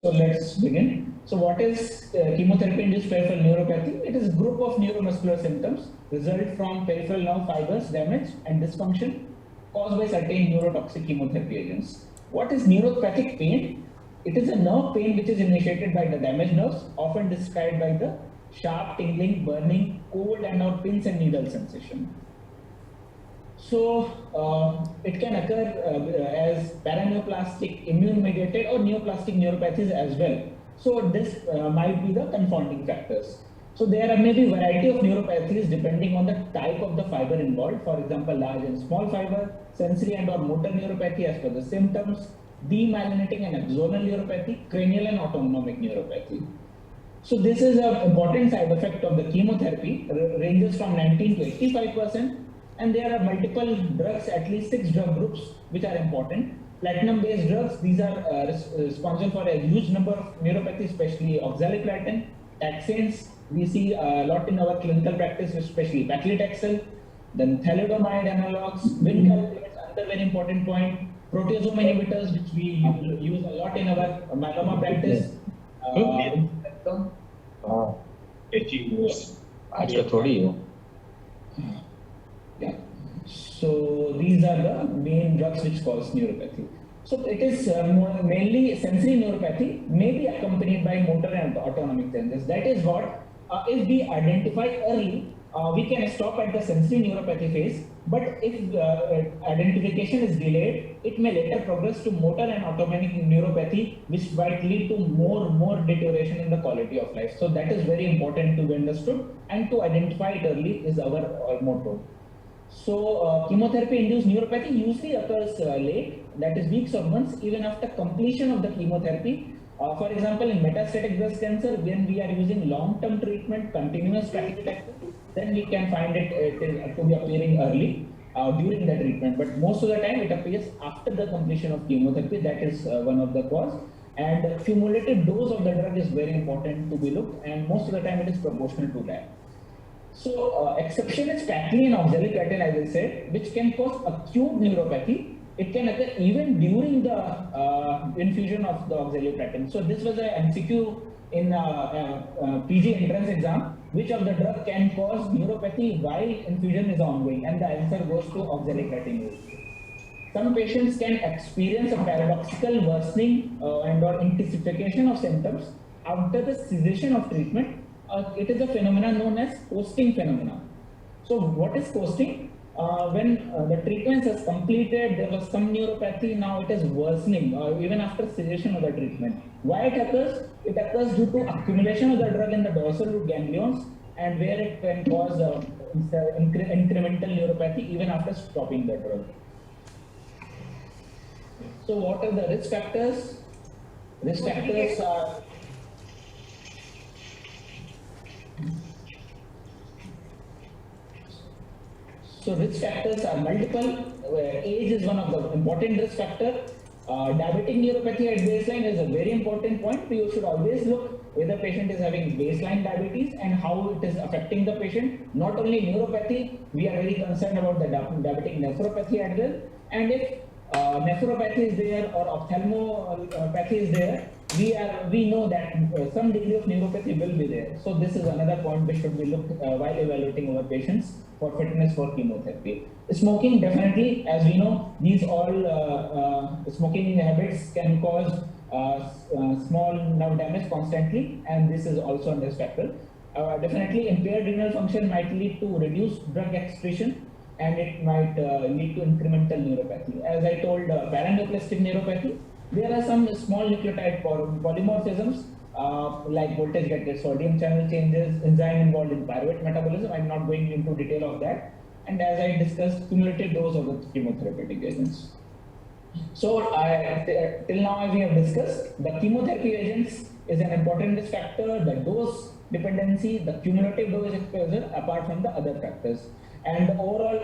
So let's begin. So what is chemotherapy-induced peripheral neuropathy? It is a group of neuromuscular symptoms result from peripheral nerve fibers damage and dysfunction caused by certain neurotoxic chemotherapy agents. What is neuropathic pain? It is a nerve pain which is initiated by the damaged nerves, often described by the sharp, tingling, burning, cold and/or pins and needle sensation. So it can occur as paraneoplastic immune-mediated or neoplastic neuropathies as well. So this might be the confounding factors. So there are maybe variety of neuropathies depending on the type of the fiber involved. For example, large and small fiber, sensory and or motor neuropathy as per the symptoms, demyelinating and axonal neuropathy, cranial and autonomic neuropathy. So this is an important side effect of the chemotherapy, ranges from 19 to 85%. And there are multiple drugs, at least 6 drug groups, which are important. Platinum-based drugs, these are responsible for a huge number of neuropathy, especially oxaliplatin, taxanes. We see a lot in our clinical practice, especially paclitaxel, then thalidomide analogs, vincalcitabine, another very important point, proteasome inhibitors, which we use a lot in our myeloma practice. Yeah. So these are the main drugs which cause neuropathy. So it is mainly sensory neuropathy, may be accompanied by motor and autonomic changes. That is what, if we identify early, we can stop at the sensory neuropathy phase. But if identification is delayed, it may later progress to motor and autonomic neuropathy, which might lead to more deterioration in the quality of life. So that is very important to be understood, and to identify it early is our motto. So chemotherapy-induced neuropathy usually occurs late, that is weeks or months, even after completion of the chemotherapy. For example, in metastatic breast cancer, when we are using long-term treatment, continuous paclitaxel, then we can find it to be appearing early during the treatment. But most of the time, it appears after the completion of chemotherapy. That is one of the cause. And cumulative dose of the drug is very important to be looked, and most of the time it is proportional to that. So exception is Paclitaxel and oxaliplatin, as I said, which can cause acute neuropathy. It can occur even during the infusion of the oxaliplatin. So this was an MCQ in PG entrance exam. Which of the drug can cause neuropathy while infusion is ongoing? And the answer goes to oxaliplatin. Some patients can experience a paradoxical worsening and/or intensification of symptoms after the cessation of treatment. It is a phenomenon known as coasting phenomena. So what is coasting? When the treatment has completed, there was some neuropathy, now it is worsening even after cessation of the treatment. Why it occurs? It occurs due to accumulation of the drug in the dorsal root ganglions, and where it can cause incremental neuropathy even after stopping the drug. So what are the risk factors? Risk factors are So risk factors are multiple. Age is one of the important risk factors. Diabetic neuropathy at baseline is a very important point. You should always look whether the patient is having baseline diabetes and how it is affecting the patient. Not only neuropathy, we are very concerned about the diabetic nephropathy as well. And if nephropathy is there or ophthalmopathy is there, we know that some degree of neuropathy will be there. So this is another point which should be looked while evaluating our patients for fitness for chemotherapy. Smoking, definitely, as we know, these all smoking habits can cause small nerve damage constantly, and this is also a risk factor. Definitely, impaired renal function might lead to reduced drug excretion, and it might lead to incremental neuropathy. As I told, paraneoplastic neuropathy, there are some small nucleotide polymorphisms like voltage-gated sodium channel changes, enzyme involved in pyruvate metabolism. I'm not going into detail of that. And as I discussed, cumulative dose of the chemotherapeutic agents. So till now we have discussed the chemotherapy agents is an important risk factor, the dose dependency, the cumulative dose exposure, apart from the other factors. And the overall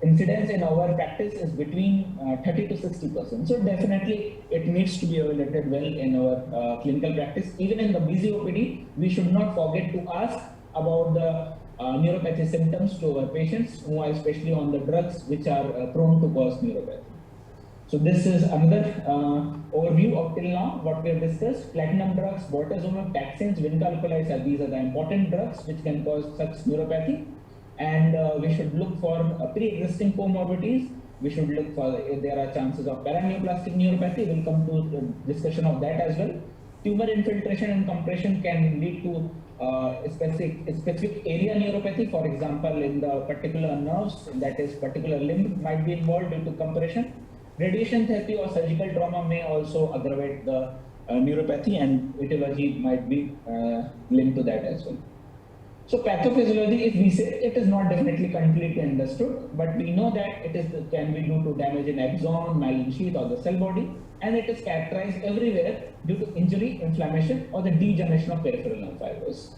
incidence in our practice is between 30 to 60%. So definitely it needs to be evaluated well in our clinical practice. Even in the BZOPD, we should not forget to ask about the neuropathy symptoms to our patients who are especially on the drugs which are prone to cause neuropathy. So this is another overview of till now what we have discussed. Platinum drugs, bortezomib, taxanes, vinculopolys, these are the important drugs which can cause such neuropathy. And we should look for pre-existing comorbidities. We should look for if there are chances of paraneoplastic neuropathy. We'll come to the discussion of that as well. Tumor infiltration and compression can lead to specific area neuropathy. For example, in the particular nerves, that is particular limb might be involved due to compression. Radiation therapy or surgical trauma may also aggravate the neuropathy, and etiology might be linked to that as well. So pathophysiology, if we say, it is not definitely completely understood, but we know that can be due to damage in axon, myelin sheath, or the cell body, and it is characterized everywhere due to injury, inflammation, or the degeneration of peripheral nerve fibers.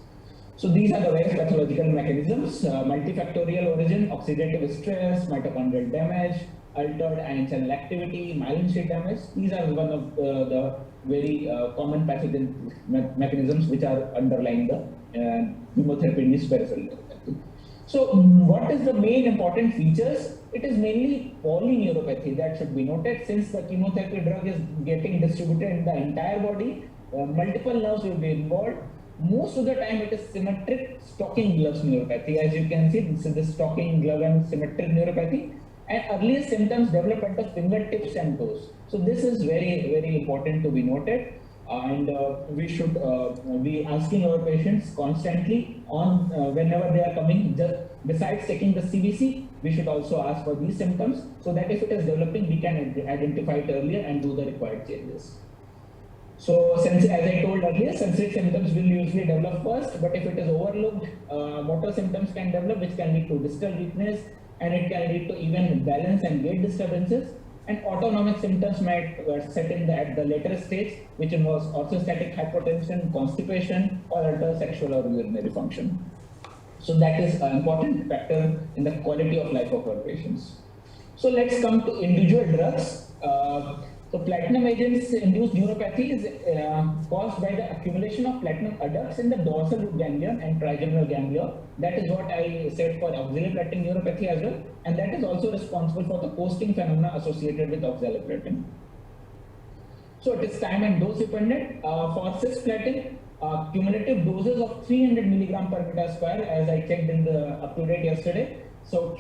So these are the various pathological mechanisms: multifactorial origin, oxidative stress, mitochondrial damage, altered ion channel activity, myelin sheath damage. These are one of the very common pathogen mechanisms which are underlying the chemotherapy in this peripheral neuropathy. So what is the main important features? It is mainly polyneuropathy that should be noted. Since the chemotherapy drug is getting distributed in the entire body, multiple nerves will be involved. Most of the time it is symmetric stocking gloves neuropathy. As you can see, this is the stocking glove and symmetric neuropathy. And earliest symptoms develop at the fingertips and toes. So this is very, very important to be noted. And we should be asking our patients constantly on whenever they are coming. Just besides checking the CBC, we should also ask for these symptoms, so that if it is developing, we can identify it earlier and do the required changes. So as I told earlier, sensory symptoms will usually develop first, but if it is overlooked, motor symptoms can develop, which can lead to distal weakness, and it can lead to even balance and gait disturbances. And autonomic symptoms might set in at the later stage, which involves orthostatic hypotension, constipation, or altered sexual or urinary function. So that is an important factor in the quality of life of our patients. So let's come to individual drugs. So platinum agents induce neuropathy is caused by the accumulation of platinum adducts in the dorsal root ganglion and trigeminal ganglia. That is what I said for oxaliplatin neuropathy as well, and that is also responsible for the posting phenomena associated with oxaliplatin. So it is time and dose dependent. For cisplatin, cumulative doses of 300 milligram per meter square, as I checked in the up-to-date yesterday. So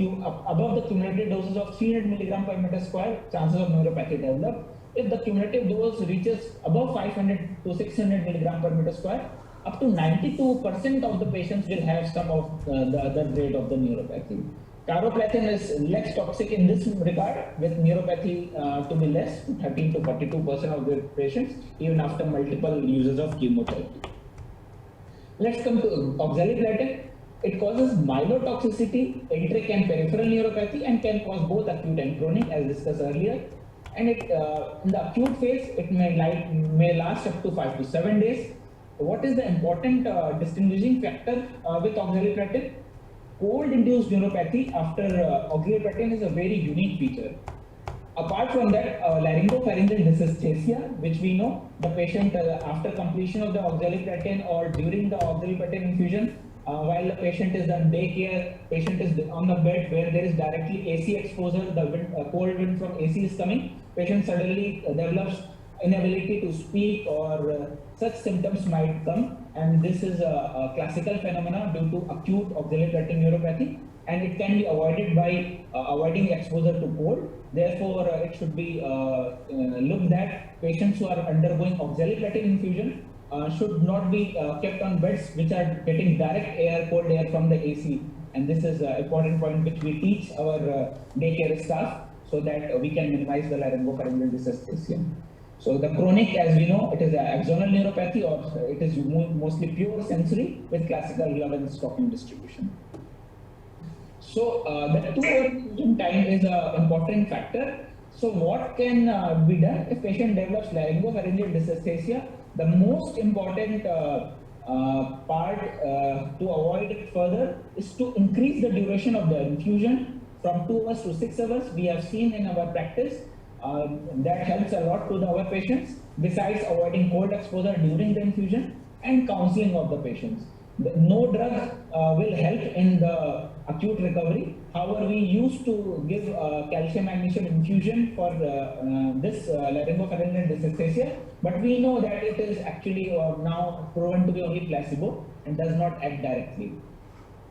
above the cumulative doses of 300 milligram per meter square, chances of neuropathy develop. If the cumulative dose reaches above 500 to 600 milligram per meter square, up to 92% of the patients will have some of the other grade of the neuropathy. Carboplatin is less toxic in this regard, with neuropathy to be less, 13 to 42% of the patients, even after multiple uses of chemotherapy. Let's come to oxaliplatin. It causes myelotoxicity, enteric and peripheral neuropathy, and can cause both acute and chronic, as discussed earlier. And it in the acute phase, it may last up to 5 to 7 days. What is the important distinguishing factor with oxaliplatin? Cold-induced neuropathy after oxaliplatin is a very unique feature. Apart from that, laryngopharyngeal dysesthesia, which we know the patient after completion of the oxaliplatin or during the oxaliplatin infusion, while the patient is on daycare, patient is on the bed where there is directly AC exposure, the wind, cold wind from AC is coming, patient suddenly develops inability to speak, or such symptoms might come, and this is a classical phenomena due to acute oxaliplatin neuropathy, and it can be avoided by avoiding exposure to cold. Therefore, it should be looked at. Patients who are undergoing oxaliplatin infusion should not be kept on beds which are getting direct air, cold air from the AC. And this is an important point which we teach our daycare staff, so that we can minimize the laryngopharyngeal dysesthesia. So the chronic, as we know, it is an axonal neuropathy, or it is mostly pure sensory with classical glove and stocking distribution. So the 2-hour infusion time is an important factor. So what can be done if patient develops laryngopharyngeal dysesthesia? The most important part to avoid it further is to increase the duration of the infusion from 2 hours to 6 hours. We have seen in our practice that helps a lot to our patients, besides avoiding cold exposure during the infusion and counseling of the patients. No drug will help in the acute recovery. However, we used to give calcium magnesium infusion for this laryngopharyngeal dysesthesia, but we know that it is actually now proven to be only placebo and does not act directly.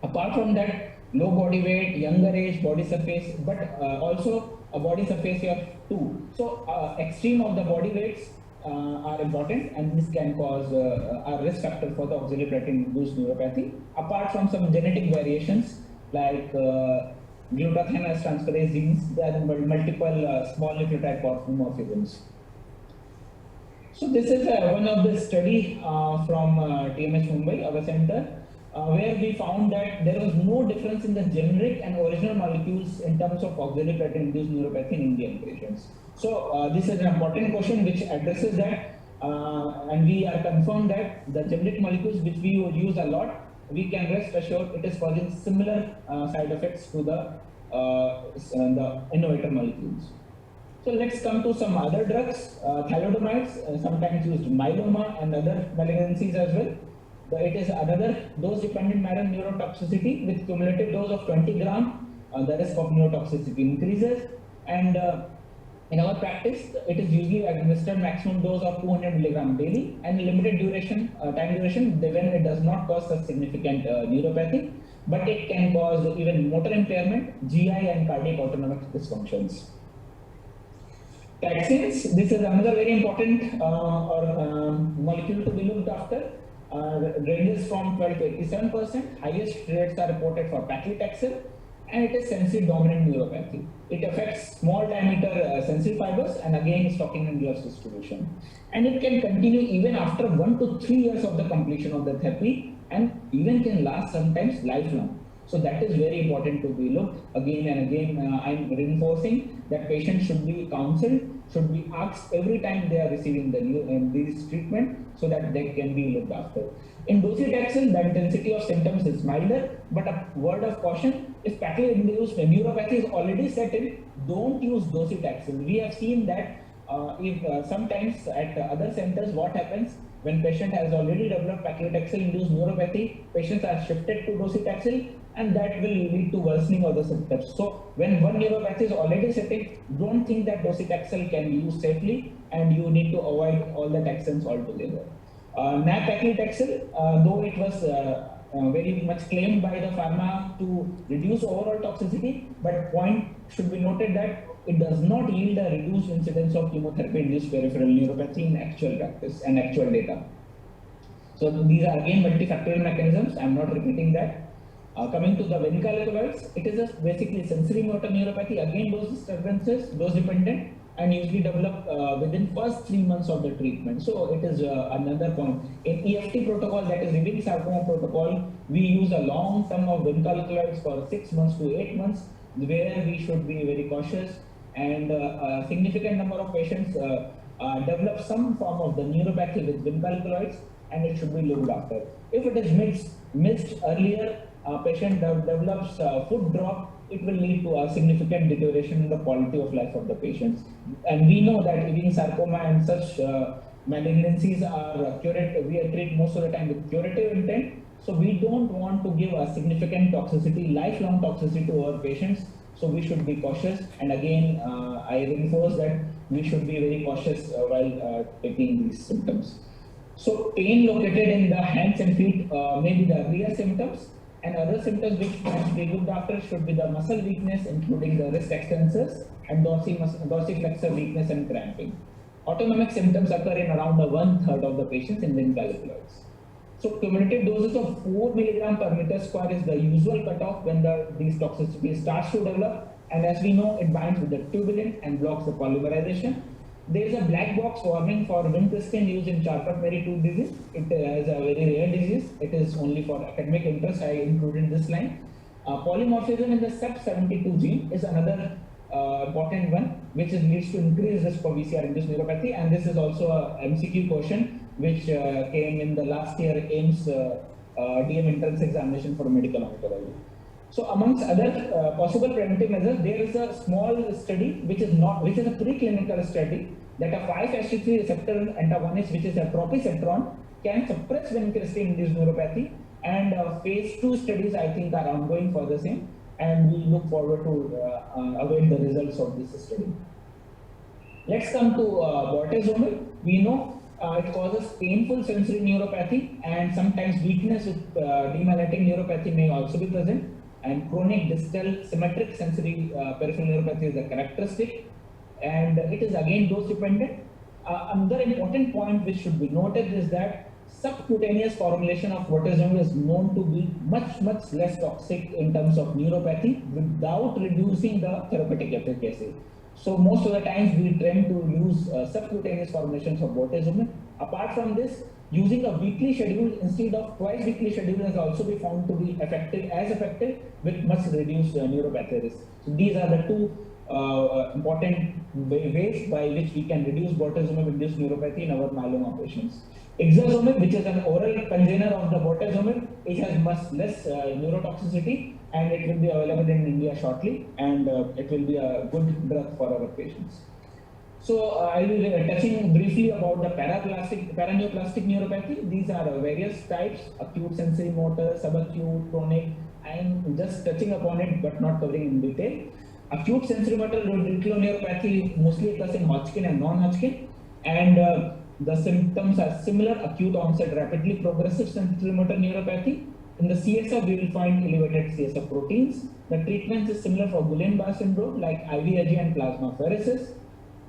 Apart from that, low body weight, younger age, body surface, but also a body surface of 2. So extreme of the body weights are important, and this can cause a risk factor for the oxaliplatin-induced neuropathy. Apart from some genetic variations like glutathione transferase genes, there are multiple small nucleotide polymorphisms. So this is one of the study from TMS Mumbai, our center, where we found that there was no difference in the generic and original molecules in terms of oxaliplatin-induced neuropathy in Indian patients. So this is an important question which addresses that, and we are confirmed that the generic molecules which we use a lot, we can rest assured it is causing similar side effects to the innovator molecules. So let's come to some other drugs, thalidomide, sometimes used in myeloma and other malignancies as well. It is another dose-dependent marrow neurotoxicity with cumulative dose of 20 gram. The risk of neurotoxicity increases, and in our practice, it is usually administered maximum dose of 200 milligram daily and limited duration, time duration, when it does not cause such significant neuropathy, but it can cause even motor impairment, GI and cardiac autonomic dysfunctions. Taxanes, this is another very important molecule to be looked after. Ranges from 12 to 87%. Highest rates are reported for paclitaxel, and it is sensory dominant neuropathy. It affects small diameter sensory fibers and again stocking and gloves distribution. And it can continue even after 1 to 3 years of the completion of the therapy, and even can last sometimes lifelong. So that is very important to be looked again and again. I'm reinforcing that patients should be counseled, should be asked every time they are receiving this treatment, so that they can be looked after. In docetaxel, the intensity of symptoms is milder, but a word of caution: if paclitaxel-induced neuropathy is already set in, don't use docetaxel. We have seen that if sometimes at other centers, what happens when patient has already developed paclitaxel-induced neuropathy, patients are shifted to docetaxel, and that will lead to worsening of the symptoms. So when one neuropathy is already setting, don't think that docetaxel can be used safely, and you need to avoid all the taxanes altogether. Nab-paclitaxel, though it was very much claimed by the pharma to reduce overall toxicity, but point should be noted that it does not yield a reduced incidence of chemotherapy-induced peripheral neuropathy in actual practice and actual data. So these are again multifactorial mechanisms. I'm not repeating that. Coming to the venicalothides, it is basically sensory motor neuropathy, again dose disturbances, dose dependent, and usually develop within first 3 months of the treatment. So it is another point. In EFT protocol, that is Ewing sarcoma protocol, we use a long term of venicalothides for 6 months to 8 months, where we should be very cautious, and a significant number of patients develop some form of the neuropathy with venicalothides, and it should be looked after. If it is missed earlier, patient develops foot drop, it will lead to a significant deterioration in the quality of life of the patients. And we know that Ewing sarcoma and such malignancies are curative. We treat most of the time with curative intent. So we don't want to give a significant toxicity, lifelong toxicity to our patients. So we should be cautious. And again, I reinforce that we should be very cautious while taking these symptoms. So pain located in the hands and feet may be the earlier symptoms. And other symptoms which must be looked after should be the muscle weakness, including the wrist extensors, and dorsiflexor weakness and cramping. Autonomic symptoms occur in around 1/3 of the patients in venicalothides. So cumulative doses of 4 mg per meter square is the usual cutoff when these toxicity starts to develop. And as we know, it binds with the tubulin and blocks the polymerization. There is a black box warning for vincristine used in Charcot-Marie-Tooth disease. It is a very rare disease. It is only for academic interest. I included this line. Polymorphism in the CEP72 gene is another important one, which leads to increased risk for VCR-induced neuropathy. And this is also a MCQ question which came in the last year AIIMS DM entrance examination for medical oncology. So amongst other possible preventive measures, there is a small study which is a preclinical study that a 5-HT3 receptor antagonist, which is a propicetron, can suppress vincristine-induced neuropathy And phase 2 studies, I think, are ongoing for the same, and we look forward to await the results of this study. Let's come to bortezomib. We know it causes painful sensory neuropathy, and sometimes weakness with demyelinating neuropathy may also be present. And chronic distal symmetric sensory peripheral neuropathy is a characteristic, and it is again dose dependent. Another important point which should be noted is that subcutaneous formulation of bortezomib is known to be much less toxic in terms of neuropathy without reducing the therapeutic efficacy. So most of the times we tend to use subcutaneous formulations of bortezomib. Apart from this, using a weekly schedule instead of twice weekly schedule has also been found to be effective with much reduced neuropathy risk. So these are the two important ways by which we can reduce bortezomib-induced neuropathy in our myeloma patients. Ixazomib, which is an oral container of the bortezomib, it has much less neurotoxicity, and it will be available in India shortly, and it will be a good drug for our patients. So I will be touching briefly about the paraneoplastic neuropathy. These are various types: acute sensory motor, subacute, chronic. I am just touching upon it but not covering in detail. Acute sensory motor reticuloneuropathy mostly occurs in Hodgkin and non-Hodgkin, and the symptoms are similar: acute onset, rapidly progressive sensory motor neuropathy. In the CSF, we will find elevated CSF proteins. The treatment is similar for Guillain-Barré syndrome, like IVIG and plasmapheresis.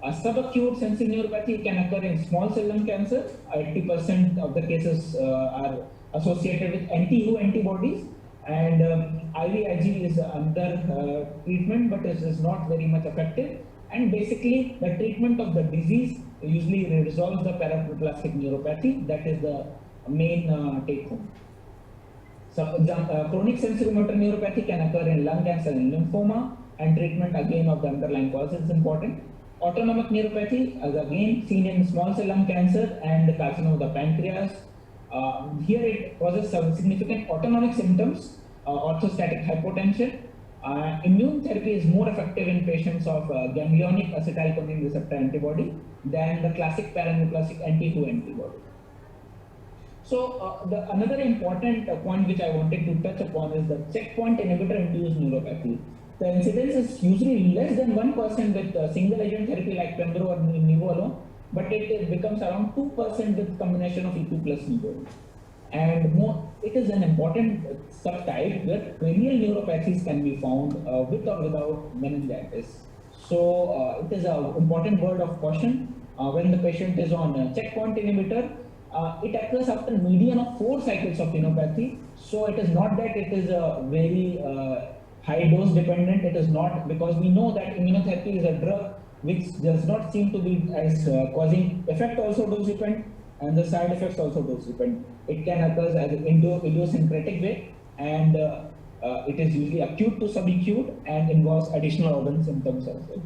Subacute sensory neuropathy can occur in small cell lung cancer. 80% of the cases are associated with anti-WHO antibodies, and IVIG is another treatment, but it is not very much effective. And basically, the treatment of the disease usually resolves the paraneoplastic neuropathy. That is the main take home. So, chronic sensory motor neuropathy can occur in lung cancer and lymphoma, and treatment again of the underlying cause is important. Autonomic neuropathy is again seen in small cell lung cancer and carcinoma of the pancreas. Here it causes some significant autonomic symptoms, orthostatic hypotension. Immune therapy is more effective in patients of ganglionic acetylcholine receptor antibody than the classic paraneoplastic anti-WHO antibody. So another important point which I wanted to touch upon is the checkpoint inhibitor-induced neuropathy. The incidence is usually less than 1% with single agent therapy like Pembro or Nivo alone, but it becomes around 2% with combination of EP plus Nivo. And it is an important subtype where cranial neuropathies can be found with or without meningitis. So it is an important word of caution when the patient is on a checkpoint inhibitor. It occurs after median of 4 cycles of neuropathy. So it is not that it is a very high dose dependent. It is not, because we know that immunotherapy is a drug which does not seem to be as causing effect also dose dependent, and the side effects also dose dependent. It can occur as an idiosyncratic way, and it is usually acute to subacute and involves additional organ symptoms as well.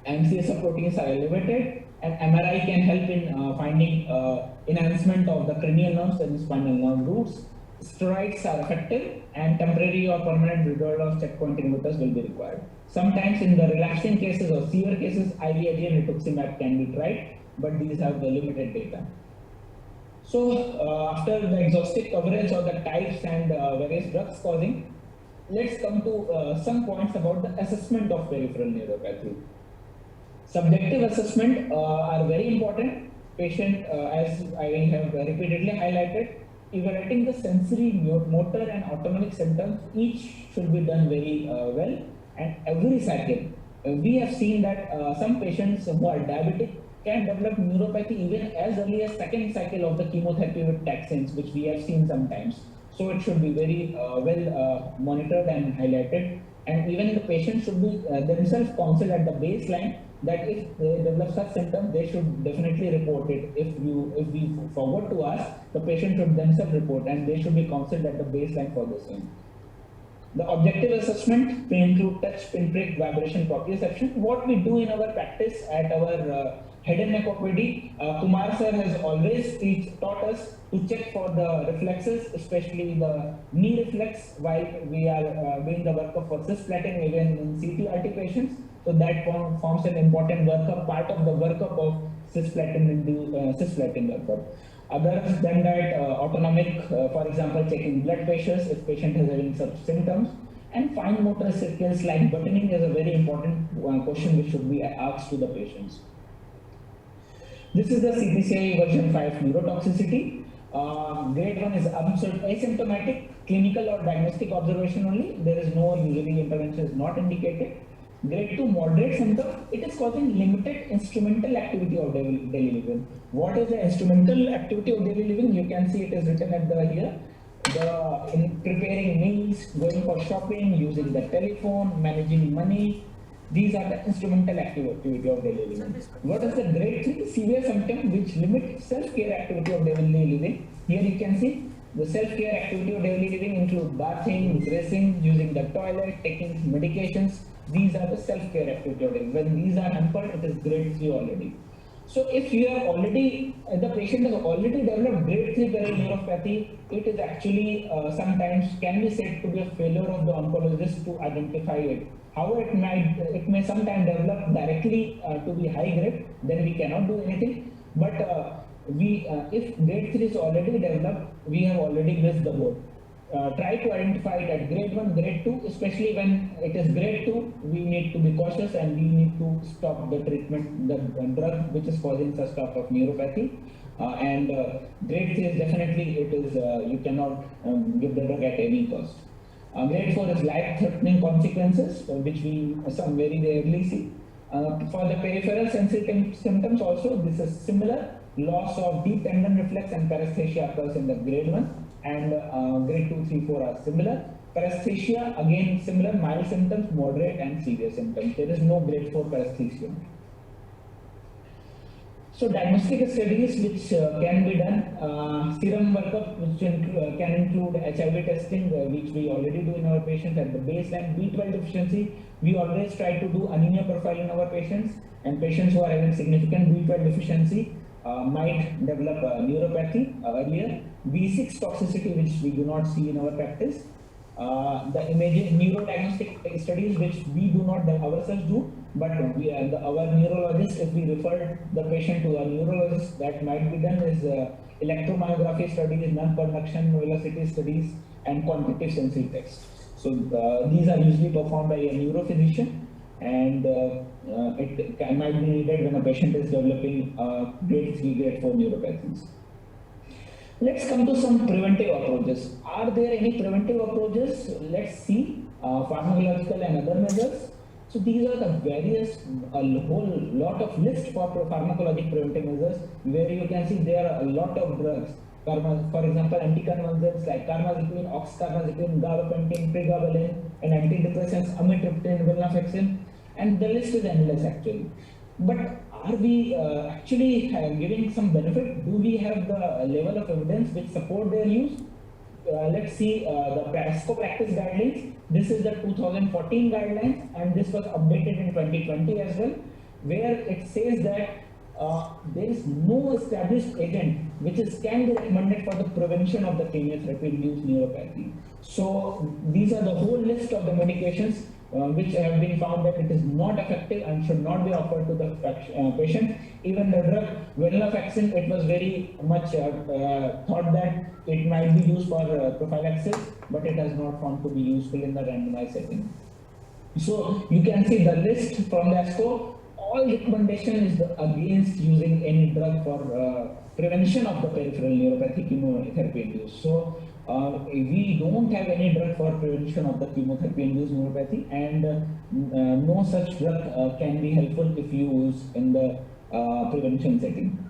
And CSF proteins are elevated, and MRI can help in finding enhancement of the cranial nerves and spinal nerve roots. Steroids are effective, and temporary or permanent withdrawal of checkpoint inhibitors will be required. Sometimes in the relapsing cases or severe cases, IVIG and rituximab can be tried, but these have the limited data. So after the exhaustive coverage of the types and various drugs causing, let's come to some points about the assessment of peripheral neuropathy. Subjective assessment are very important. Patient, as I have repeatedly highlighted, evaluating the sensory, motor and autonomic symptoms, each should be done very well, and every cycle. We have seen that some patients who are diabetic can develop neuropathy even as early as second cycle of the chemotherapy with taxanes, which we have seen sometimes. So it should be very well monitored and highlighted, and even the patient should be themselves counseled at the baseline that if they develop such symptoms, they should definitely report it. If we forgot to ask, the patient should themselves report, and they should be counseled at the baseline for the same. The objective assessment may include touch, pinprick, vibration, proprioception. What we do in our practice at our head and neck OPD, Kumar sir has always taught us to check for the reflexes, especially the knee reflex, while we are doing the workup for cisplatin even in CTRT patients. So that forms an important workup, part of the workup of cisplatin workup. Other than that, autonomic, for example, checking blood pressures if patient is having such symptoms. And fine motor skills like buttoning is a very important question which should be asked to the patients. This is the CPCI version 5 neurotoxicity. Grade 1 is asymptomatic, clinical or diagnostic observation only. There is no usually intervention is not indicated. Grade 2 moderate symptom, it is causing limited instrumental activity of daily living. What is the instrumental activity of daily living? You can see it is written at the here. In preparing meals, going for shopping, using the telephone, managing money. These are the instrumental activity of daily living. What is the grade 3? Severe symptom which limit self-care activity of daily living. Here you can see the self-care activity of daily living include bathing, dressing, using the toilet, taking medications. These are the self-care activity of daily. When these are hampered, it is grade 3 already. So if you have already, the patient has already developed grade 3 peripheral neuropathy, it is actually sometimes can be said to be a failure of the oncologist to identify it. However, it may sometimes develop directly to be high grade, then we cannot do anything. But if grade 3 is already developed, we have already missed the boat. Try to identify it at grade 1, grade 2, especially when it is grade 2, we need to be cautious and we need to stop the treatment, the drug which is causing such type of neuropathy. Grade 3 is definitely, it is, you cannot give the drug at any cost. Grade 4 is life-threatening consequences, which we some very rarely see. For the peripheral sensitive symptoms also, this is similar. Loss of deep tendon reflex and paresthesia occurs in the grade 1. And grade 2, 3, 4 are similar. Paresthesia, again similar, mild symptoms, moderate and severe symptoms. There is no grade 4 paresthesia. So diagnostic studies which can be done, serum workup which can include HIV testing, which we already do in our patients at the baseline. B12 deficiency, we always try to do anemia profile in our patients, and patients who are having significant B12 deficiency might develop neuropathy earlier. B6 toxicity, which we do not see in our practice. The imaging neurodiagnostic studies, which we do not ourselves do, but our neurologist, if we refer the patient to a neurologist, that might be done is electromyography studies, non-conduction velocity studies, and quantitative sensory tests. So these are usually performed by a neurophysician, and it might be needed when a patient is developing grade 3, grade 4 neuropathies. Let's come to some preventive approaches. Are there any preventive approaches? Let's see, pharmacological and other measures. So these are the various, a whole lot of list for pharmacologic preventive measures, where you can see there are a lot of drugs. For example, anticonvulsants like carbamazepine, oxcarbazepine, gabapentin, pregabalin, and antidepressants, amitriptyline, venlafaxine, and the list is endless actually. But are we actually giving some benefit? Do we have the level of evidence which support their use? Let's see the ASCO practice guidelines. This is the 2014 guidelines, and this was updated in 2020 as well, where it says that there is no established agent which can be recommended for the prevention of the chemotherapy-induced neuropathy. So these are the whole list of the medications which have been found that it is not effective and should not be offered to the patient. Even the drug venlafaxine, it was very much thought that it might be used for prophylaxis, but it has not found to be useful in the randomized setting. So you can see the list from the ASCO. All recommendation is against using any drug for prevention of the peripheral neuropathy chemotherapy-induced. So we don't have any drug for prevention of the chemotherapy-induced neuropathy, and no such drug can be helpful if used in the prevention setting.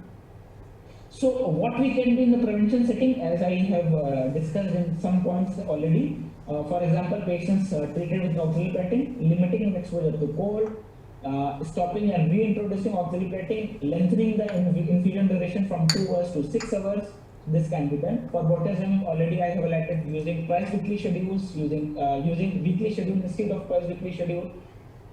So what we can do in the prevention setting, as I have discussed in some points already. For example, patients treated with oxaliplatin, limiting exposure to cold, stopping and reintroducing oxaliplatin, lengthening the infusion duration from 2 hours to 6 hours. This can be done. For botulism, already I have highlighted using twice weekly schedules, using weekly schedule instead of twice weekly schedule,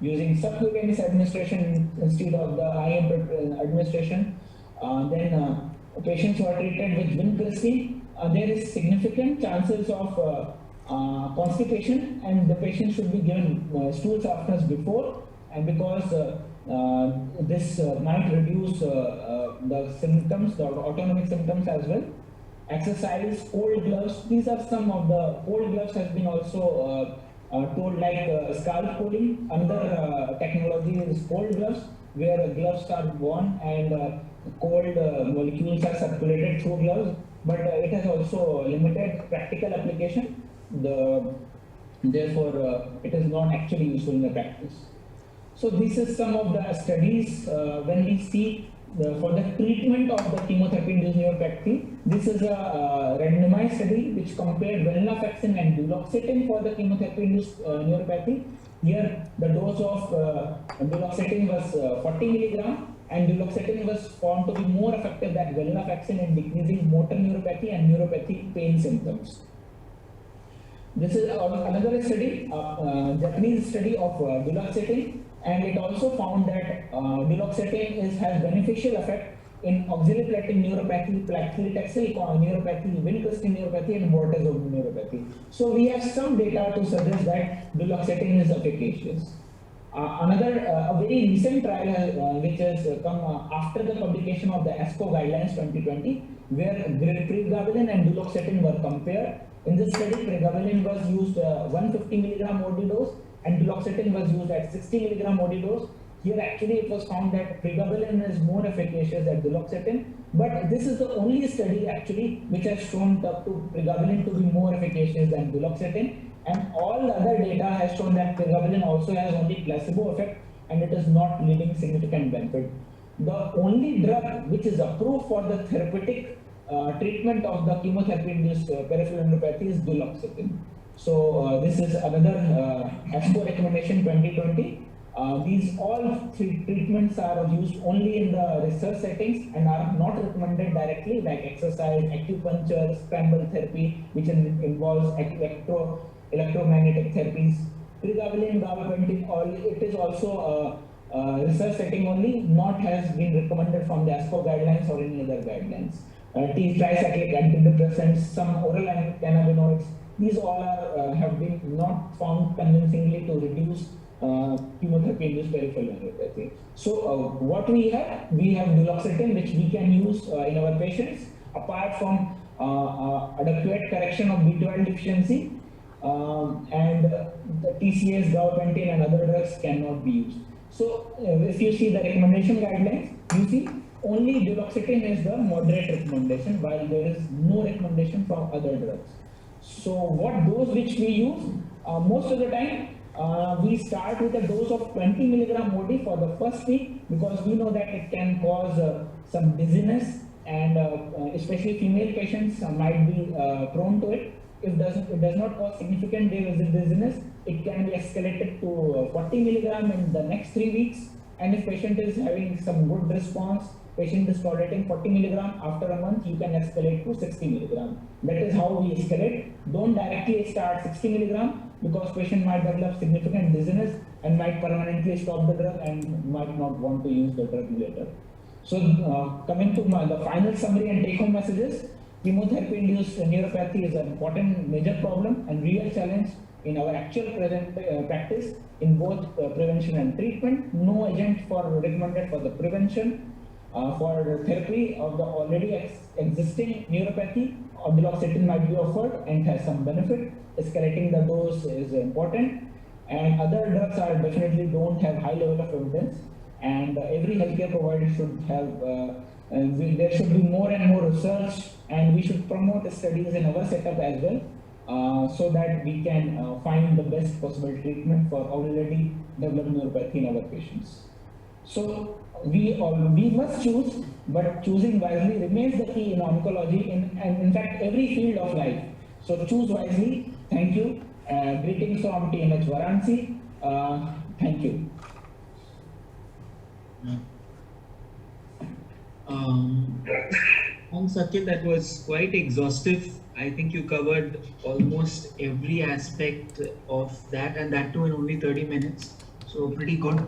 using subcutaneous administration instead of the IM administration. Then patients who are treated with vincristine, there is significant chances of constipation, and the patient should be given stool softeners before, and because this might reduce the symptoms, the autonomic symptoms as well. Exercise, cold gloves. These are some of the cold gloves has been also told, like scalp cooling. Another technology is cold gloves, where gloves are worn and cold molecules are circulated through gloves. But it has also limited practical application. Therefore, it is not actually useful in the practice. So this is some of the studies when we see for the treatment of the chemotherapy-induced neuropathy. This is a randomized study which compared venlafaxine and duloxetine for the chemotherapy-induced neuropathy. Here, the dose of duloxetine was 40 milligram, and duloxetine was found to be more effective than venlafaxine in decreasing motor neuropathy and neuropathic pain symptoms. This is another study, Japanese study of duloxetine, and it also found that duloxetine has beneficial effect in oxaliplatin neuropathy, plakophilexia neuropathy, Wilkinson neuropathy, and Bortezomib neuropathy. So we have some data to suggest that duloxetine is efficacious. Another a very recent trial which has come after the publication of the ASCO guidelines 2020, where pregabalin and duloxetine were compared. In this study, pregabalin was used 150 milligram OD dose, and duloxetine was used at 60 milligram OD dose. Here actually it was found that pregabalin is more efficacious than duloxetine, but this is the only study actually which has shown pregabalin to be more efficacious than duloxetine, and all other data has shown that pregabalin also has only placebo effect and it is not leading significant benefit. The only drug which is approved for the therapeutic treatment of the chemotherapy-induced peripheral neuropathy is duloxetine. So this is another ASCO recommendation 2020. These all three treatments are used only in the research settings and are not recommended directly, like exercise, acupuncture, scramble therapy, which involves electromagnetic therapies. Pregabalin, gabapentin, it is also a research setting only, not has been recommended from the ASCO guidelines or any other guidelines. Tricyclic antidepressants, some oral cannabinoids, these all are have been not found convincingly to reduce chemotherapy-induced peripheral neuropathy. So what we have duloxetine, which we can use in our patients, apart from adequate correction of B12 deficiency, and the TCS, gabapentin, and other drugs cannot be used. So if you see the recommendation guidelines, you see only duloxetine is the moderate recommendation, while there is no recommendation from other drugs. So what dose which we use? Most of the time, we start with a dose of 20 milligram OD for the first week, because we know that it can cause some dizziness, and especially female patients might be prone to it. If it does not cause significant dizziness, it can be escalated to 40 milligram in the next 3 weeks. And if patient is having some good response, patient is tolerating 40 milligram, after a month you can escalate to 60 milligram. That is how we escalate. Don't directly start 60 milligram, because patient might develop significant dizziness and might permanently stop the drug and might not want to use the drug later. So coming to the final summary and take-home messages, chemotherapy-induced neuropathy is an important major problem and real challenge in our actual present practice in both prevention and treatment. No agent recommended for the prevention. For therapy of the already existing neuropathy, duloxetine might be offered and has some benefit. Escalating the dose is important, and other drugs are definitely don't have high level of evidence. And every healthcare provider should have. There should be more and more research, and we should promote studies in our setup as well, so that we can find the best possible treatment for already developed neuropathy in our patients. So we must choose, but choosing wisely remains the key in oncology and in fact every field of life. So choose wisely. Thank you. Greetings from TMH Varanasi. Thank you. Sakil, that was quite exhaustive. I think you covered almost every aspect of that, and that too in only 30 minutes. So pretty good.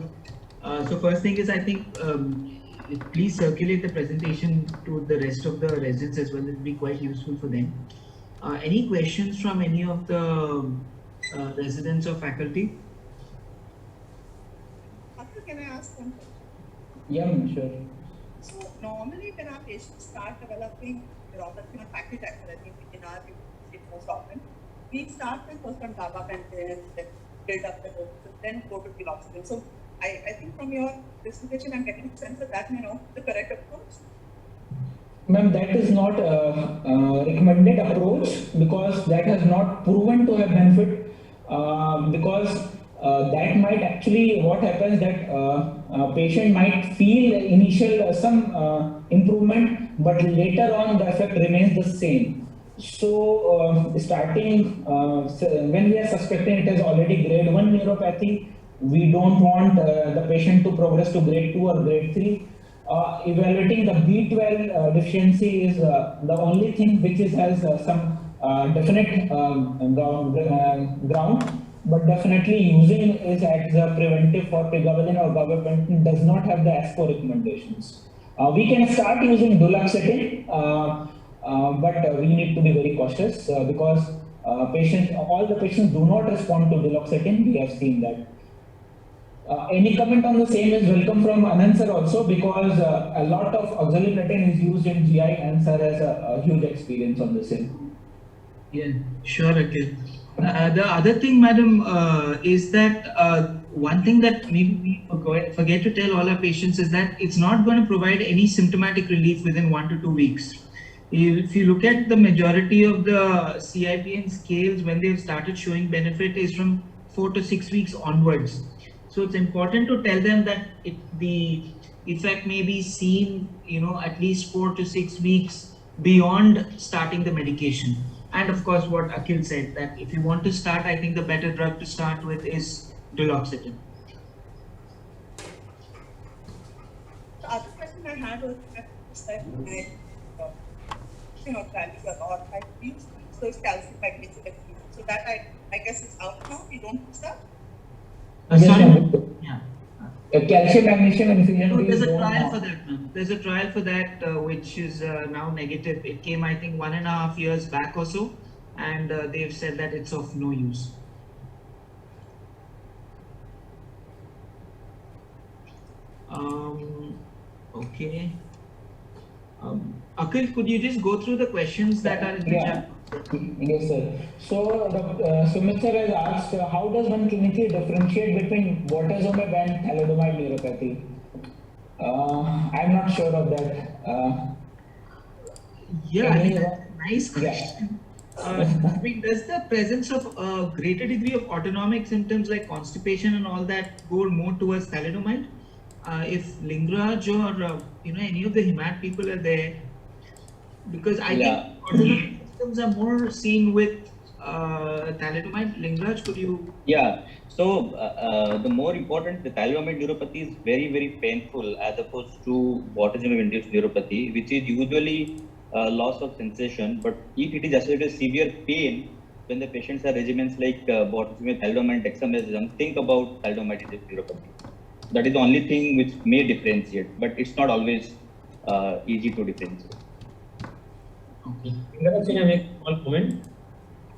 So first thing is, I think, please circulate the presentation to the rest of the residents as well. It will be quite useful for them. Any questions from any of the residents or faculty? so can I ask one question? Yeah, sure. So normally when our patients start developing neuropathy on paclitaxel, in our it most often, we start with first on gabapentin, then build up the dose, then go to duloxetine. So I think from your presentation, I'm getting a sense that may not be the correct approach. Ma'am, that is not a recommended approach because that has not proven to have benefit. Because that might actually, what happens that patient might feel initial some improvement, but later on the effect remains the same. So starting when we are suspecting it is already grade 1 neuropathy, we don't want the patient to progress to grade 2 or grade 3. Evaluating the B12 deficiency is the only thing which has some definite ground, but definitely using is as a preventive for pregabalin or gabapentin does not have the ASCO recommendations. We can start using duloxetine, but we need to be very cautious because all the patients do not respond to duloxetine. We have seen that. Any comment on the same is welcome from Anand sir also because a lot of oxaliplatin is used in GI and sir has a huge experience on the same. Yeah, sure, Akhil. The other thing, madam, is that one thing that maybe we forget to tell all our patients is that it's not going to provide any symptomatic relief within 1 to 2 weeks. If you look at the majority of the CIPN scales, when they've started showing benefit is from 4 to 6 weeks onwards. So it's important to tell them that the effect may be seen, at least 4 to 6 weeks beyond starting the medication. And of course, what Akhil said, that if you want to start, I think the better drug to start with is duloxetine. The other question I had was that or I used those calcium magnesium infusion. So that I guess is out now. We don't use that. Yeah. Calcium magnesium infusion. No, there's a trial for that, man. There's a trial for that which is now negative. It came, I think, 1.5 years back or so, and they've said that it's of no use. Okay. Akhil, could you just go through the questions that are in the chat? Yes, sir. So, Sumit sir has asked, how does one clinically differentiate between bortezomib and thalidomide neuropathy? I'm not sure of that. Yeah, I think that's a nice question. I mean, does the presence of a greater degree of autonomic symptoms like constipation and all that go more towards thalidomide? If Lingraj or any of the Himat people are there, because I think autonomic symptoms are more seen with thalidomide. Lingraj, could you? Yeah. So the more important, the thalidomide neuropathy is very, very painful as opposed to bortezomib-induced neuropathy, which is usually loss of sensation. But if it is associated with severe pain, when the patients have regimens like bortezomib, thalidomide, dexamethasone, think about thalidomide-induced neuropathy. That is the only thing which may differentiate, but it's not always easy to differentiate. Okay. Can I make a small comment?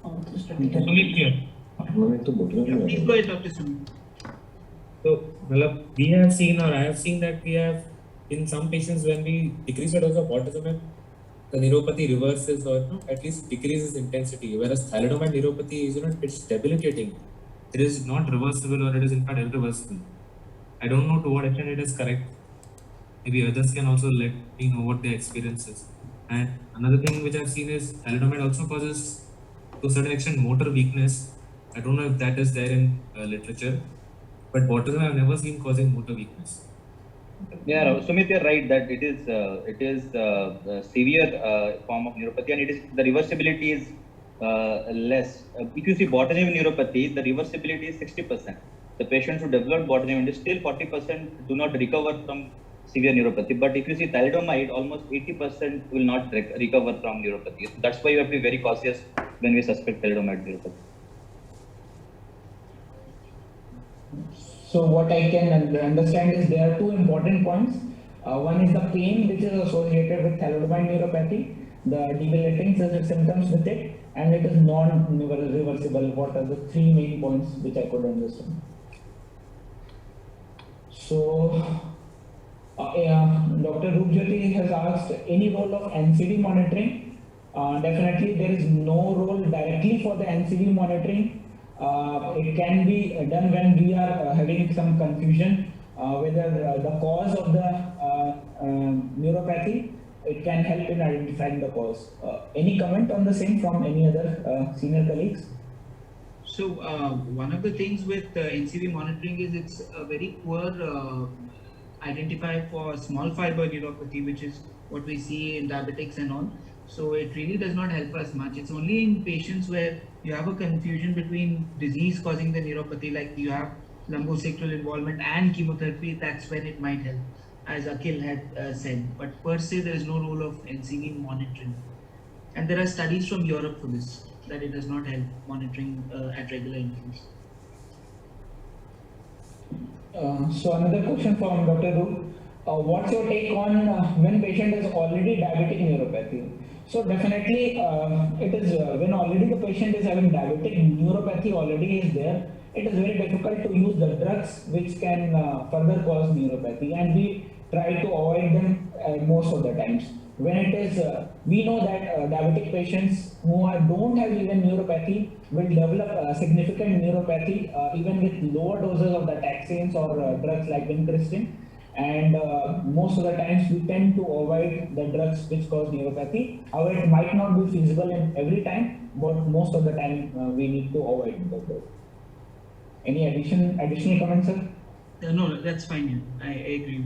Sumit here. Please go ahead, Dr. Sumit. So, we have seen, or I have seen that we have, in some patients, when we decrease the dose of bortezomib, the neuropathy reverses or at least decreases intensity. Whereas thalidomide neuropathy is, it's debilitating. It is not reversible, or it is in fact irreversible. I don't know to what extent it is correct. Maybe others can also let me know what their experience is. And another thing which I've seen is thalidomide also causes, to a certain extent, motor weakness. I don't know if that is there in literature, but bortezomib I've never seen causing motor weakness. Yeah, Sumit, you're right that it is a severe form of neuropathy, and the reversibility is less. If you see bortezomib neuropathy, the reversibility is 60%. The patients who develop bortezomib, still 40% do not recover from severe neuropathy. But if you see thalidomide, almost 80% will not recover from neuropathy. So that's why you have to be very cautious when we suspect thalidomide neuropathy. So what I can understand is there are two important points. One is the pain which is associated with thalidomide neuropathy, the debilitating symptoms with it, and it is non-reversible. What are the three main points which I could understand? So, Dr. Rupjyoti has asked any role of NCD monitoring. Definitely, there is no role directly for the NCD monitoring. It can be done when we are having some confusion whether the cause of the neuropathy. It can help in identifying the cause. Any comment on the same from any other senior colleagues? So one of the things with NCD monitoring is it's a very poor identifier for small fiber neuropathy, which is what we see in diabetics and all. So it really does not help us much. It's only in patients where you have a confusion between disease causing the neuropathy, like you have lumbosacral involvement and chemotherapy, that's when it might help, as Akhil had said. But per se, there is no role of NCD monitoring. And there are studies from Europe for this, that it does not help monitoring at regular intervals. So another question from Dr. Roop. What's your take on when patient is already diabetic neuropathy? So definitely it is when already the patient is having diabetic neuropathy already is there, it is very difficult to use the drugs which can further cause neuropathy, and we try to avoid them most of the times. When it is, we know that diabetic patients who don't have even neuropathy will develop significant neuropathy even with lower doses of the taxanes or drugs like vincristine. And most of the times we tend to avoid the drugs which cause neuropathy. However, it might not be feasible in every time, but most of the time we need to avoid the drug. Any additional comments, sir? No, that's fine. Yeah. I agree.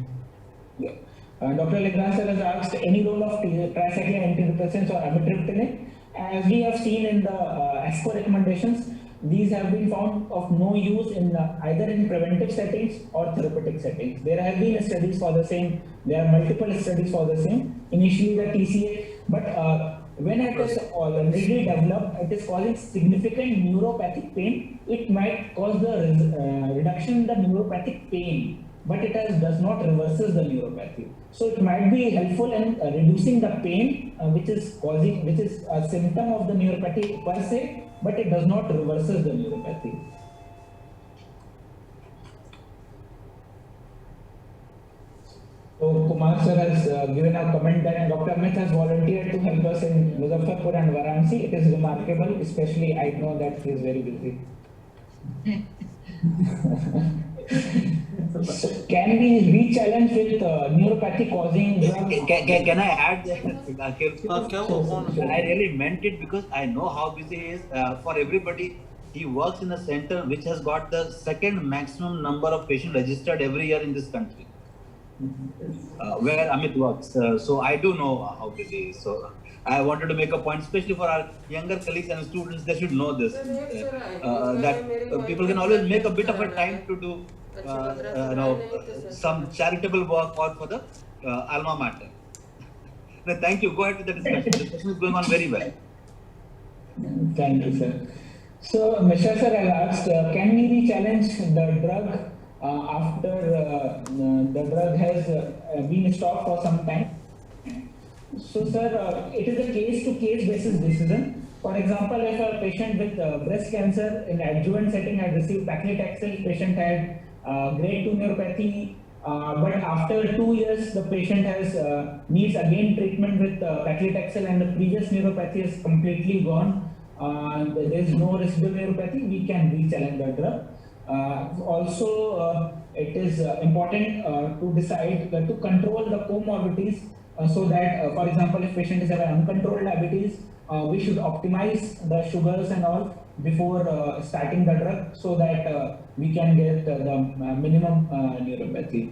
Yeah. Dr. Legrand sir has asked any role of tricycline antidepressants or amitriptyline. As we have seen in the ASCO recommendations, these have been found of no use in either in preventive settings or therapeutic settings. There have been studies for the same. There are multiple studies for the same. Initially the TCA, but when it is already developed, it is causing significant neuropathic pain. It might cause the reduction in the neuropathic pain, but it does not reverses the neuropathy. So it might be helpful in reducing the pain, which is a symptom of the neuropathy per se, but it does not reverses the neuropathy. So Kumar sir has given a comment that Dr. Amit has volunteered to help us in Muzaffarpur and Varanasi. It is remarkable, especially I know that he is very busy. So can we re-challenge with neuropathy causing drugs? Can I add that? I really meant it because I know how busy he is. For everybody, he works in a center which has got the second maximum number of patients registered every year in this country, where Amit works. So I do know how busy he is. So I wanted to make a point, especially for our younger colleagues and students, they should know this, that people can always make a bit of a time to do some charitable work or for the alma mater. No, thank you. Go ahead with the discussion. The discussion is going on very well. Thank you, sir. So, Mishra sir has asked, can we re-challenge the drug after the drug has been stopped for some time? So, sir, it is a case-to-case basis decision. For example, if a patient with breast cancer in adjuvant setting had received paclitaxel, patient had grade 2 neuropathy, but after 2 years, the patient has needs again treatment with paclitaxel, and the previous neuropathy is completely gone. There is no residual neuropathy. We can re-challenge the drug. Also, it is important to decide to control the comorbidities, so that, for example, if patient is having uncontrolled diabetes, we should optimize the sugars and all before starting the drug, so that we can get the minimum neuropathy.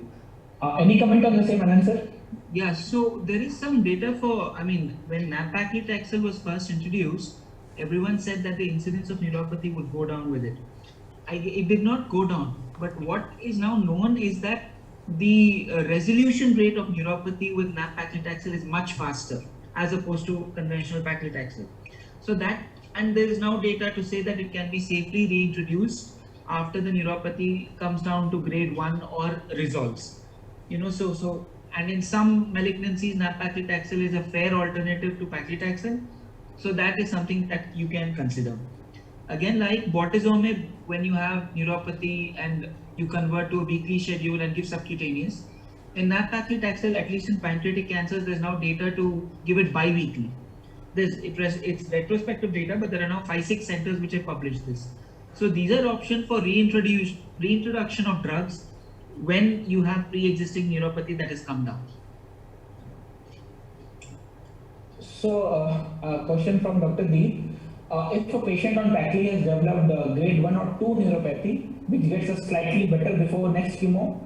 Any comment on the same, Anand sir? Yeah, so there is some data for, when nab-paclitaxel was first introduced, everyone said that the incidence of neuropathy would go down with it. It did not go down, but what is now known is that the resolution rate of neuropathy with nab-paclitaxel is much faster as opposed to conventional paclitaxel. So that, and there is now data to say that it can be safely reintroduced after the neuropathy comes down to grade 1 or resolves. And in some malignancies, nab-paclitaxel is a fair alternative to paclitaxel. So that is something that you can consider. Again, like bortezomib, when you have neuropathy and you convert to a weekly schedule and give subcutaneous, in nab-paclitaxel, at least in pancreatic cancers, there's now data to give it bi-weekly. It's retrospective data, but there are now 5-6 centers which have published this. So these are options for reintroduction of drugs when you have pre-existing neuropathy that has come down. So, a question from Dr. Deep. If a patient on Pacli has developed grade 1 or 2 neuropathy, which gets us slightly better before next chemo,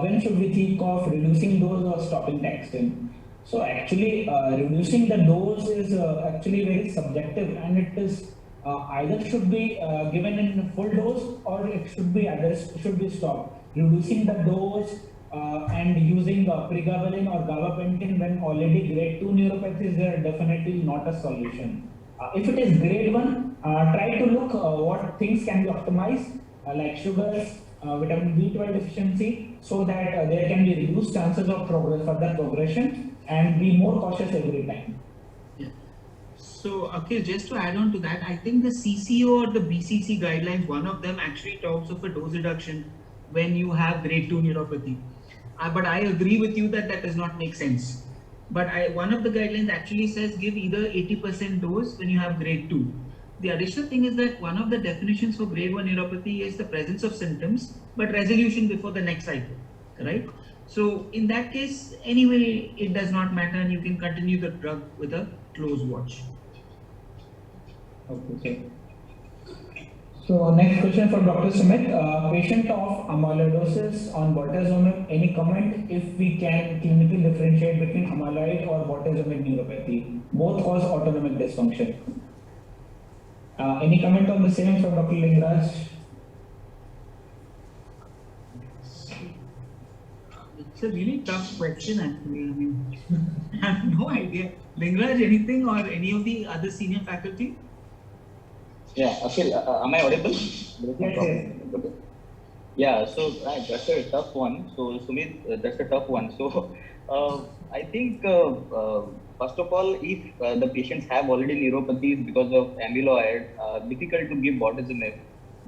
when should we think of reducing dose or stopping taxane? So actually, reducing the dose is actually very subjective, and it is either should be given in full dose or it should be stopped. Reducing the dose and using pregabalin or gabapentin when already grade 2 neuropathy is there, definitely not a solution. If it is grade 1, try to look what things can be optimized, like sugars, vitamin B12 deficiency, so that there can be reduced chances of further progression, and be more cautious every time. Yeah. So, okay, just to add on to that, I think the CCO or the BCC guidelines, one of them actually talks of a dose reduction when you have grade 2 neuropathy. But I agree with you that that does not make sense. But one of the guidelines actually says give either 80% dose when you have grade 2. The additional thing is that one of the definitions for grade 1 neuropathy is the presence of symptoms, but resolution before the next cycle, right? So in that case, anyway, it does not matter and you can continue the drug with a close watch. Okay, so next question from Dr. Sumit. Patient of amyloidosis on bortezomib, any comment if we can clinically differentiate between amyloid or bortezomib neuropathy? Both cause autonomic dysfunction. Any comment on the same from Dr. Lingraj? It's a really tough question actually. I mean, I have no idea. Lingraj, anything or any of the other senior faculty? Yeah, Akhil, am I audible? Yes. Yeah, so that's a tough one. So Sumit, that's a tough one. So I think first of all, if the patients have already neuropathies because of amyloid, difficult to give bortezomib.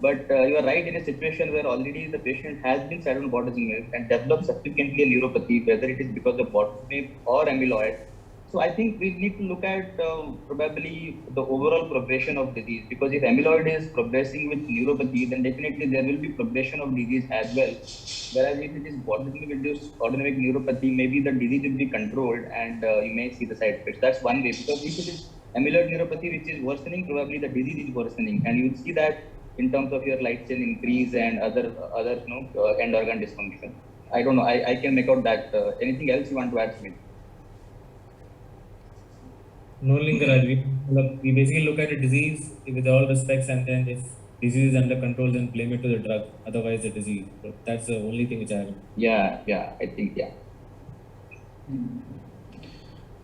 But you are right in a situation where already the patient has been started on bortezomib and developed subsequently a neuropathy, whether it is because of bortezomib or amyloid. So I think we need to look at probably the overall progression of disease, because if amyloid is progressing with neuropathy, then definitely there will be progression of disease as well. Whereas if it is bortezomib-induced autonomic neuropathy, maybe the disease will be controlled and you may see the side effects. That's one way, because if it is amyloid neuropathy which is worsening, probably the disease is worsening, and you will see that in terms of your light chain increase and other end organ dysfunction. I don't know. I can make out that. Anything else you want to add, Smith? No, Lingaraj, we basically look at a disease with all respects, and then if disease is under control, then blame it to the drug. Otherwise, the disease. So that's the only thing which I have. Yeah, I think, yeah.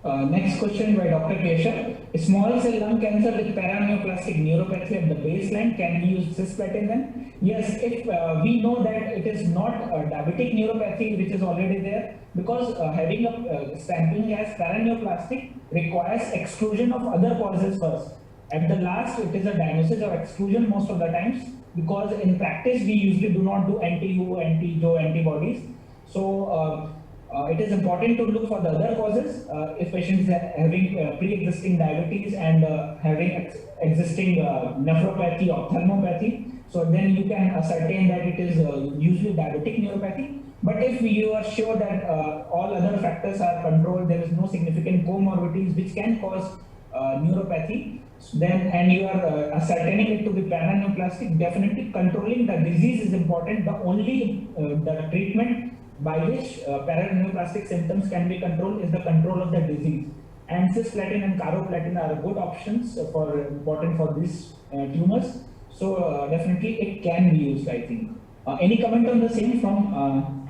Next question by Dr. Keshav. Small cell lung cancer with paraneoplastic neuropathy at the baseline, can we use cisplatin then? Yes, if we know that it is not diabetic neuropathy which is already there, because having a stamping as paraneoplastic requires exclusion of other causes first. At the last, it is a diagnosis of exclusion most of the times, because in practice we usually do not do anti-U, anti-Jo antibodies. So it is important to look for the other causes. If patients are having pre-existing diabetes and having existing nephropathy or ophthalmopathy, so then you can ascertain that it is usually diabetic neuropathy. But if you are sure that all other factors are controlled, there is no significant comorbidities which can cause neuropathy, then and you are ascertaining it to be paraneoplastic, definitely controlling the disease is important. The only the treatment by which paraneoplastic symptoms can be controlled is the control of the disease. And cisplatin and carboplatin are good options important for these tumors. So definitely it can be used, I think. Any comment on the same from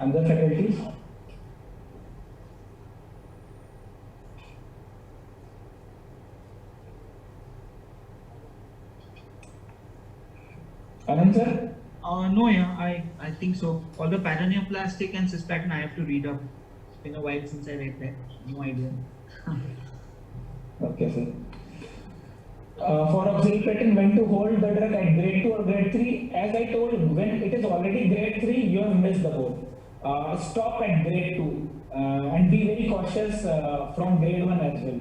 other faculties? Anand sir? No, yeah, I think so. All the paraneoplastic and cisplatin I have to read up. It's been a while since I read that. No idea. Okay, sir. For oxaliplatin, when to hold the drug at grade 2 or grade 3, as I told, when it is already grade 3, you have missed the boat. Stop at grade 2 and be very cautious from grade 1 as well.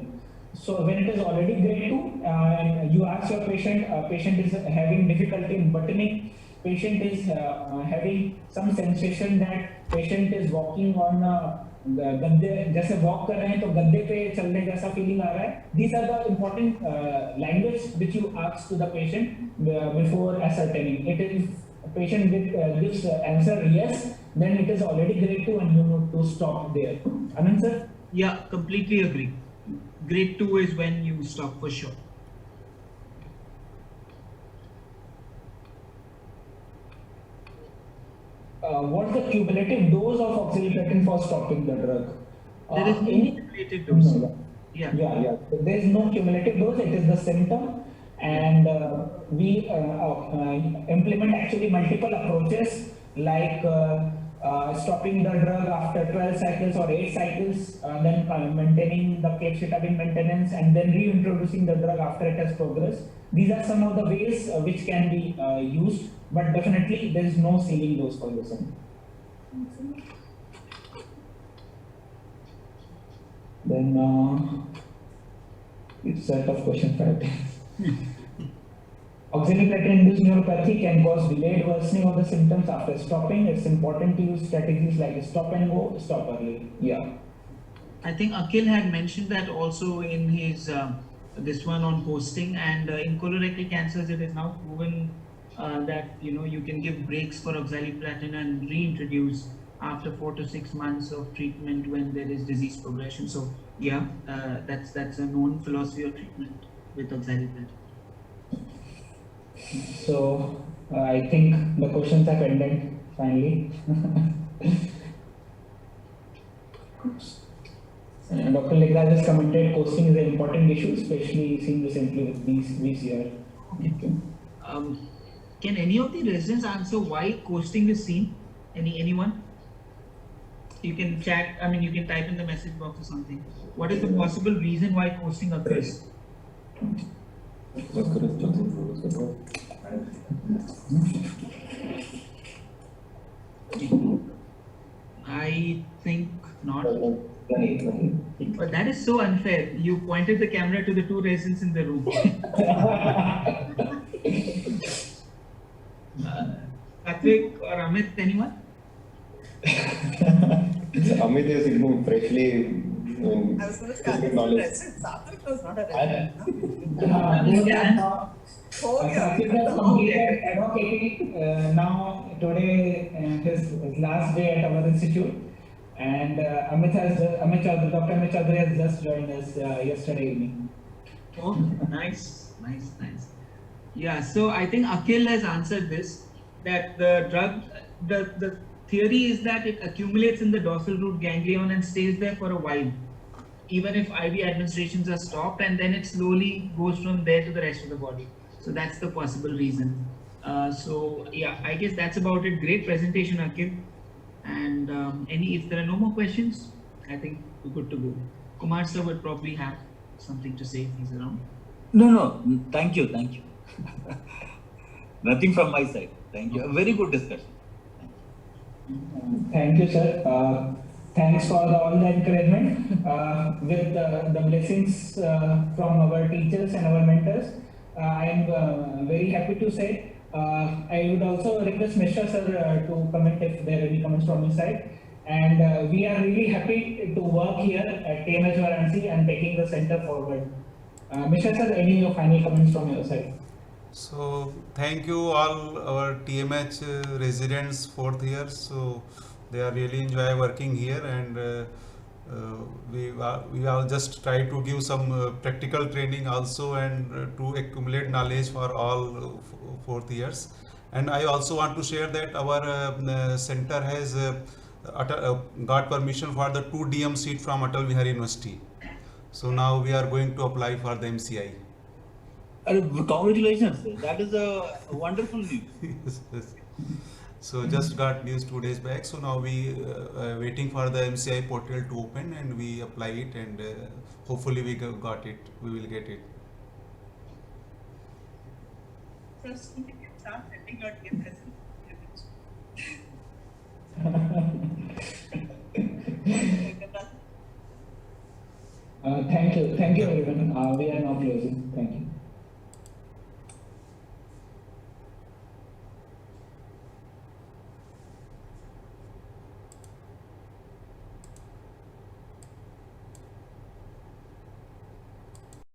So when it is already grade 2 and you ask your patient, patient is having difficulty in buttoning, patient is having some sensation that patient is walking on गद्दे जैसे walk कर रहे हैं तो गद्दे पे चलने जैसा फीलिंग आ रहा है. These are the important language which you ask to the patient before ascertaining. It is patient gives answer yes, then it is already grade 2 and you need to stop there. Anand sir? Yeah, completely agree. Grade 2 is when you stop for sure. What's the cumulative dose of oxaliplatin for stopping the drug? There is no cumulative dose. No. Yeah. Yeah. There is no cumulative dose. It is the symptom, and we implement actually multiple approaches like stopping the drug after 12 cycles or 8 cycles, then maintaining the capecitabine maintenance, and then reintroducing the drug after it has progressed. These are some of the ways which can be used, but definitely there is no ceiling dose for this one. Then it's a tough question for it. Oxaliplatin-induced neuropathy can cause delayed worsening of the symptoms after stopping. It's important to use strategies like stop and go, stop early. Yeah. I think Akhil had mentioned that also in his this one on posting, and in colorectal cancers it is now proven that you can give breaks for oxaliplatin and reintroduce after 4 to 6 months of treatment when there is disease progression. So yeah, that's a known philosophy of treatment with oxaliplatin. So I think the questions have ended finally. Dr. Ligraj has commented posting is an important issue, especially seen recently with these years. Okay. Can any of the residents answer why coasting is seen? Anyone? You can chat. I mean, you can type in the message box or something. What is the possible reason why coasting occurs? I think not. But that is so unfair. You pointed the camera to the two residents in the room. Satvik or Amit, anyone? Amit is freshly. I was going to start with the resident. Satvik was not a resident. Satvik has completed advocating now today his last day at our institute, and Dr. Amit Chaudhary has just joined us yesterday evening. Oh, nice. Yeah, so I think Akhil has answered this, that the drug, the theory is that it accumulates in the dorsal root ganglion and stays there for a while, even if IV administrations are stopped, and then it slowly goes from there to the rest of the body. So that's the possible reason. So yeah, I guess that's about it. Great presentation, Akhil. And if there are no more questions, I think we're good to go. Kumar sir would probably have something to say if he's around. No, thank you. Nothing from my side. Thank you. A very good discussion. Thank you, sir. Thanks for all the encouragement. With the blessings from our teachers and our mentors, I am very happy to say. I would also request Mishra sir to comment if there are any comments from his side. And we are really happy to work here at TMH Varanasi and taking the center forward. Mishra sir, any final comments from your side? So thank you all our TMH residents 4th year. So they are really enjoy working here, and we all just try to give some practical training also, and to accumulate knowledge for all 4th years. And I also want to share that our center has got permission for the 2 DM seat from Atal Bihari University. So now we are going to apply for the MCI. Congratulations, that is a wonderful news. Yes. So just got news 2 days back. So now we waiting for the MCI portal to open, and we apply it, and hopefully we got it. We will get it. So soon you can start sending your DMS. Thank you everyone. We are